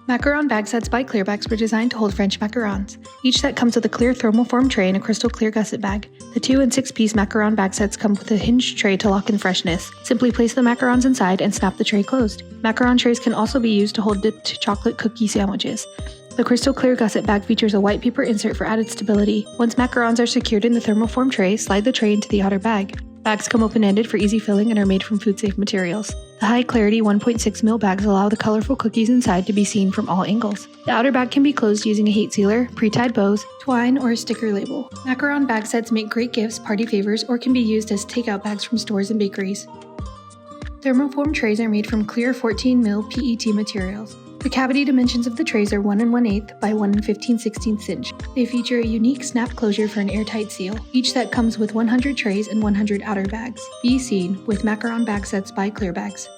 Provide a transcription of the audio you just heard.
Macaron Bag Sets by ClearBags were designed to hold French macarons. Each set comes with a clear thermoformed tray and a crystal clear gusset bag. The 2- and 6-piece Macaron bag sets come with a hinged tray to lock in freshness. Simply place the macarons inside and snap the tray closed. Macaron trays can also be used to hold dipped chocolate cookie sandwiches. The crystal clear gusset bag features a white paper insert for added stability. Once macarons are secured in the thermoform tray, slide the tray into the outer bag. Bags come open-ended for easy filling and are made from food-safe materials. The high-clarity 1.6 ml bags allow the colorful cookies inside to be seen from all angles. The outer bag can be closed using a heat sealer, pre-tied bows, twine, or a sticker label. Macaron bag sets make great gifts, party favors, or can be used as takeout bags from stores and bakeries. Thermoform trays are made from clear 14 ml PET materials. The cavity dimensions of the trays are 1 1/8 by 1 15/16 inch. They feature a unique snap closure for an airtight seal. Each set comes with 100 trays and 100 outer bags. Be seen with Macaron Bag Sets by ClearBags.